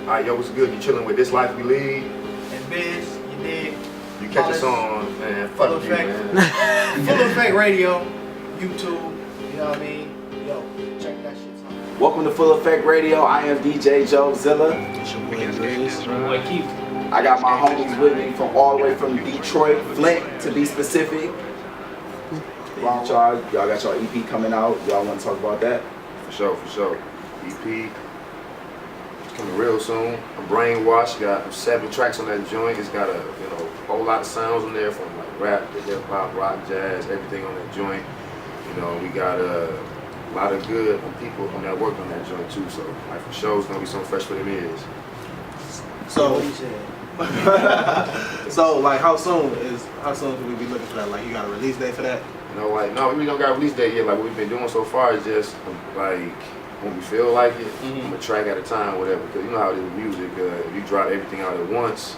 Alright, yo, what's good? You chilling with This Life We Lead? And Grizz, you dig? You catch us on, man. Fuck you, man. Full Effect Radio, YouTube, you know what I mean? Yo, check that shit out. Welcome to Full Effect Radio. I am DJ Jovzilla. It's your boy Grizz. Your boy Keith. I got my homies with me from all the way from Detroit, Flint to be specific. Y'all got your EP coming out. Y'all want to talk about that? For sure. EP coming real soon. I'm Brainwashed. Got 7 tracks on that joint. It's got a whole lot of sounds on there from like rap to hip hop, rock, jazz, everything on that joint. You know, we got a lot of good people on that work on that joint too. So like for sure, it's gonna be something fresh for them ears. So, so like how soon can we be looking for that? Like you got a release date for that? You know, like no, we don't got a release date yet. Like what we've been doing so far is just like when we feel like it, a track at a time, whatever. Because you know how it is with music. If you drop everything out at once,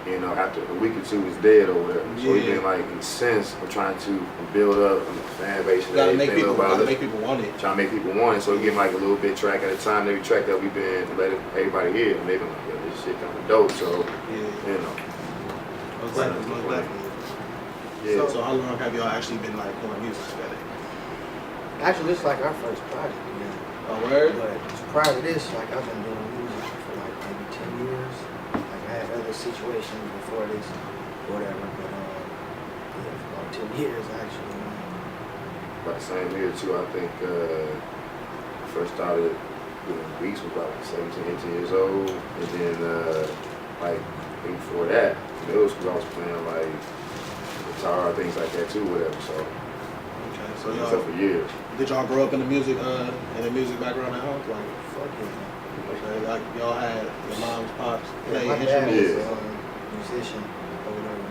you know, after a week or two, it's dead or whatever. So we've been like, in a sense, of trying to build up a fan base. Gotta make people want it. Trying to make people want it. So we get like a little bit track at a time. Every track that we've been letting everybody hear, and they've been like, yo, this shit kind of dope. So you know. Most definitely. Yeah. So how long have y'all actually been like doing music together? Actually, it's like our first project. Oh, word? But prior to this, like I've been doing music for like maybe 10 years. Like I had other situations before this, whatever. But yeah, for about 10 years actually. About the same year too. I think I first started doing beats was about like 17, 18 years old, and then like before that, in middle school, I was playing like guitar, things like that too, whatever. So. So y'all, for years. Did y'all grow up in the music background at home? Like, fuck yeah. Okay, like y'all had your mom's pops play my dad was instruments. a musician or whatever.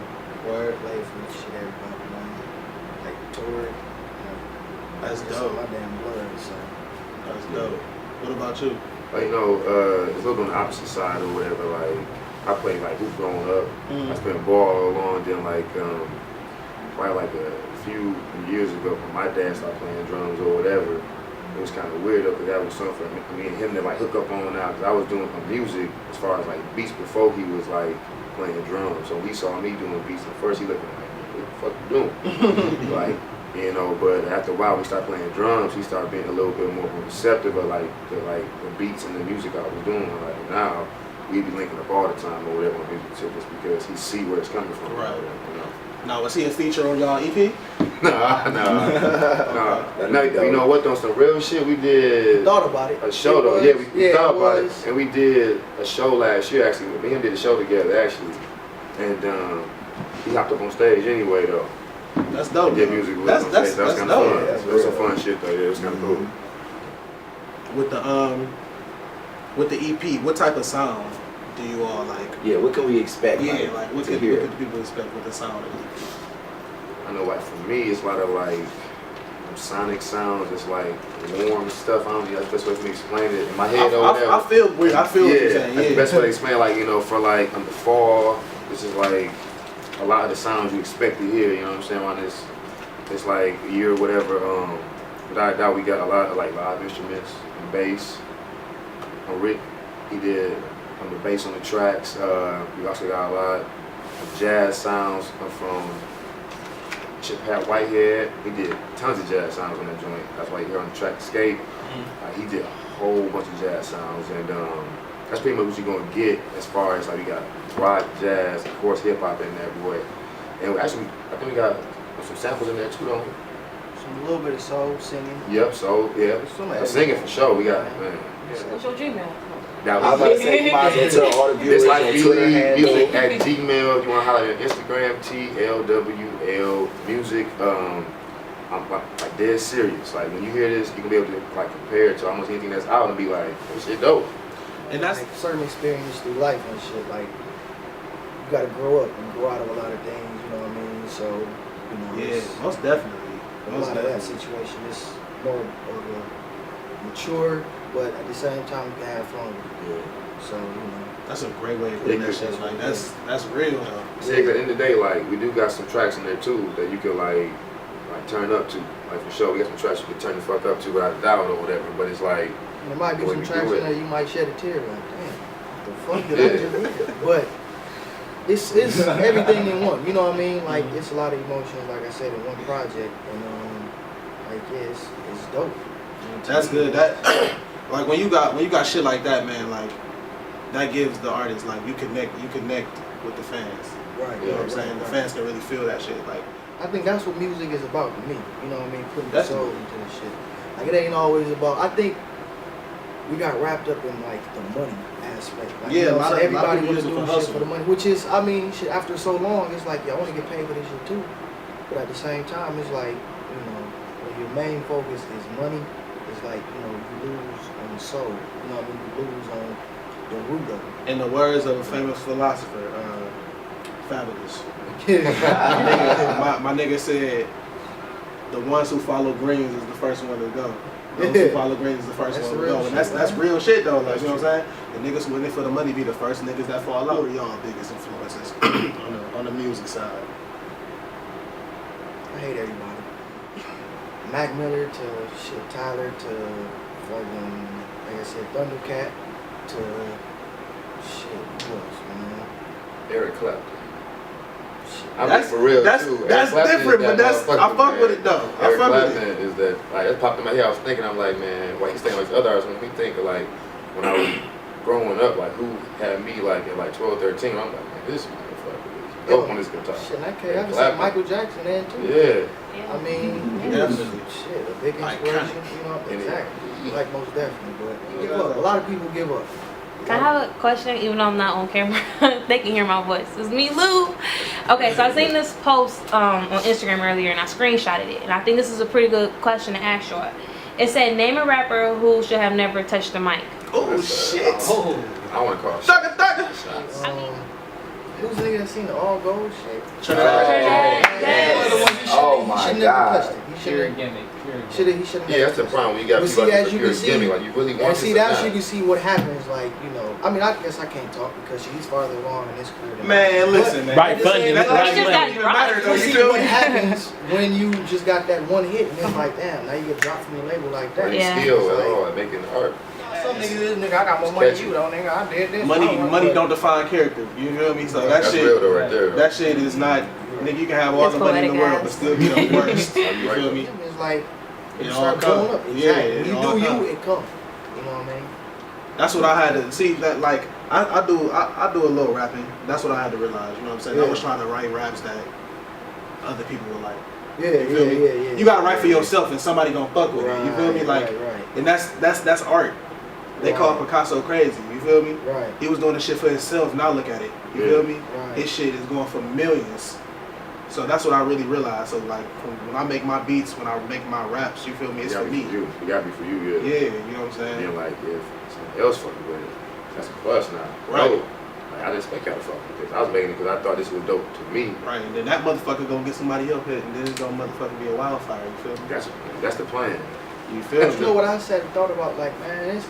Word. Played for shit everybody, man. Like toured. That's it's dope. my damn blood, so. That's dope. What about you? Like, you know, it's a little on the opposite side or whatever. Like, I played like hoop growing up. I spent ball all along. Then like, probably like a few years ago, when my dad started playing drums or whatever, it was kind of weird though, because that was something for me and him to like hook up on now. Because I was doing music as far as like beats before he was like playing drums. So he saw me doing beats, and first he looked at me like, what the fuck you doing? Like, you know. But after a while, we started playing drums. He started being a little bit more receptive of like the beats and the music I was doing. Like now, we be linking up all the time or whatever on music too, just because he see where it's coming from. Right. You know. Now, was he a feature on y'all EP? No. You know what? On some real shit, we did. Thought about it. A show though. Yeah, we thought about it, and we did a show last year. Actually, me and him did a show together actually, and he hopped up on stage anyway though. That's dope. Did music with that's on stage. That was kind of fun. That's It was some fun shit though. Yeah, it was kind of cool. With the EP, what type of sound do you all like? Yeah, what can we expect? Yeah, like what could people expect with the sound of the EP? I know, like for me, it's a lot of like sonic sounds. It's like warm stuff. I don't know. That's the best way for me to explain it in my head. I feel weird. I feel what you're saying. That's the best way to explain. Like, you know, for like the fall, this is like a lot of the sounds you expect to hear. You know what I'm saying? On this like year or whatever. Without a doubt, we got a lot of like live instruments and bass. Rick, he did the bass on the tracks. We also got a lot of jazz sounds from Chip Hat Whitehead. He did tons of jazz sounds on that joint. That's why you hear on the track Escape. He did a whole bunch of jazz sounds, and that's pretty much what you're gonna get as far as like we got rock, jazz, of course hip hop in there, boy. And actually, I think we got some samples in there too, don't we? A little bit of soul singing. Yep, soul, yeah. Singing for sure. We got, man. What's your Gmail? I was about to say, you might as well tell all the viewers This like your Twitter handle. music at Gmail. You want to holler at Instagram, TLWL music. I'm like dead serious. Like when you hear this, you can be able to like compare it to almost anything that's out and be like, this shit dope. And that's like certain experience through life and shit. Like you gotta grow up and grow out of a lot of things. You know what I mean? So you know. Yeah, most definitely. A lot of that situation is more of a mature, but at the same time you can have fun with it. Yeah. So, you know. That's a great way of putting that shit. Like that's real though. See, at the end of the day, like we do got some tracks in there too that you could like turn up to. Like for sure, we got some tracks you can turn the fuck up to without a doubt or whatever. But it's like there might be some tracks in there you might shed a tear like, damn. the fuck did I just hear? But it's everything in one. You know what I mean? Like it's a lot of emotions, like I said, in one project, and like yeah, it's dope. That's good. That like when you got shit like that, man. Like that gives the artist like you connect with the fans. Right. You know what I'm saying? The fans can really feel that shit. Like I think that's what music is about to me. You know what I mean? Putting the soul into the shit. Like it ain't always about. I think we got wrapped up in like the money aspect. Like, yeah, you know, so everybody was was doing shit for the money, which is, I mean, shit. After so long, it's like I want to get paid for this shit too. But at the same time, it's like when your main focus is money, it's like you lose on the soul. You know what I mean? You lose on the root of it. In the words of a famous philosopher, Fabulous. my nigga said, the ones who follow greens is the first one to go. Those who follow greens is the first one to go. And that's real shit though, like, you know what I'm saying? The niggas who in it for the money be the first niggas that fall out. Who are y'all biggest influences on the music side? I hate everybody. Mac Miller to shit, Tyler to fucking, like I said, Thundercat to shit, who else, man? Eric Clapton. I mean, for real that's too. That's different, but I fuck with it though. Eric Clapton is that, like, it popped in my head. I was thinking, I'm like, man, why he's thinking like other artists? When we think of like when I was growing up, like who had me like at like 12, 13, I'm like, man, this motherfucker is dope on this guitar. Shit, I can say Michael Jackson in too. Yeah. I mean, definitely. Shit, a big inspiration, exactly. Like most definitely, but a lot of people give up. Can I have a question, even though I'm not on camera? They can hear my voice. It's me, Lou. Okay, so I seen this post on Instagram earlier, and I screenshotted it. And I think this is a pretty good question to ask y'all. It said, name a rapper who should have never touched the mic. Oh, shit. I want to call Thugger. Who's the nigga that seen the all gold shit? Oh my God. Pure gimmick. He shouldn't. Yeah, that's the problem. You got people as like you pure can see, gimmick, like you really want and see this that's or you not. can see what happens. Like I mean, I guess I can't talk because he's farther along in his career. Man, listen, man. Right, funny. That's He just got even dropped. matter though. You You see feel what me? happens when you just got that one hit and it's like, damn, now you get dropped from the label like that. Yeah. Skill at all at making art. Some niggas, this nigga, I got more money than you though, nigga. I did this. Money don't define character. You feel me? So that That's shit, real though, right there. that shit is not. Nigga, you can have all It's the money in the poetic world, but ass. still be the worst. You feel me? It's like It you all start come. blowing up. Yeah, Exactly. it When you all do come. you, it come. You know what I mean? That's what I had to see. That like I do a little rapping. That's what I had to realize. You know what I'm saying? I was trying to write raps that other people were like. Yeah, You feel me? yeah. You gotta write for yourself, and somebody gonna fuck with it. You feel me? Like, right. and that's art. They call Picasso crazy. You feel me? Right. He was doing the shit for himself. Now look at it. You feel me? Right. His shit is going for millions. So that's what I really realized. So like, when I make my beats, when I make my raps, you feel me? It's for me. It gotta be for you, yeah. Yeah, you know what I'm saying? And then like if somebody else fucking with it, that's a plus now. Right. No, like, I didn't expect y'all to fuck with this. I was making it because I thought this was dope to me. Right, and then that motherfucker gonna get somebody else hit, and then it's gonna motherfucker be a wildfire. You feel me? That's the plan. You feel You know me? what I said and thought about? Like, man,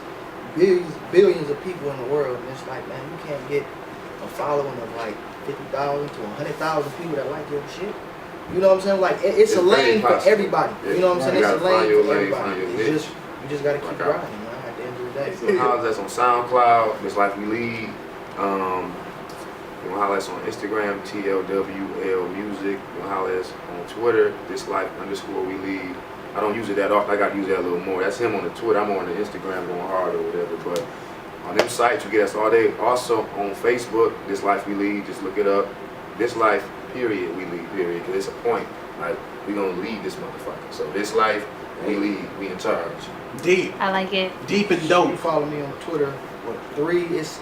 there's billions of people in the world, and it's like, man, you can't get a following of like 50,000 to 100,000 people that like your shit. You know what I'm saying? Like, it's a lane for everybody. Yeah. You know what I'm saying? You It's a gotta find lane your for lane, everybody. find your You niche. just gotta keep Rock grinding, out. man. At the end of the day. You can holler at us on SoundCloud, ThisLifeWelead. You can holler at us on Instagram, TLWL Music. You can holler at us on Twitter, ThisLife_WeLead. I don't use it that often. I got to use that a little more. That's him on the Twitter. I'm on the Instagram going hard or whatever. But on them sites, you get us all day. Also on Facebook, This Life We Lead. Just look it up. This life, period, we lead, period. Because it's a point. Like, we going to lead this motherfucker. So this life, we lead. We in charge. Deep, I like it. deep and You dope. follow me on Twitter. What, 3 is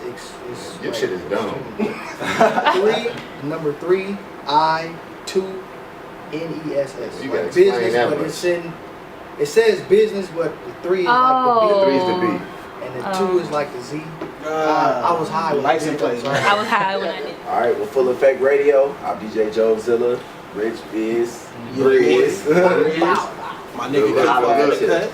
Your shit is dumb. 3, number 3, I, 2, NESS. You gotta Like explain business, that but much. it's in. It says business, but the 3 is Oh. like the Three's B, the beat. and the 2 is like the Z. I was high when I License did plate. that. I was high when I did. All right, well, Full Effect Radio. I'm DJ Jovzilla. Rich is Yeah. Grizz. My nigga Good got luck. a cut.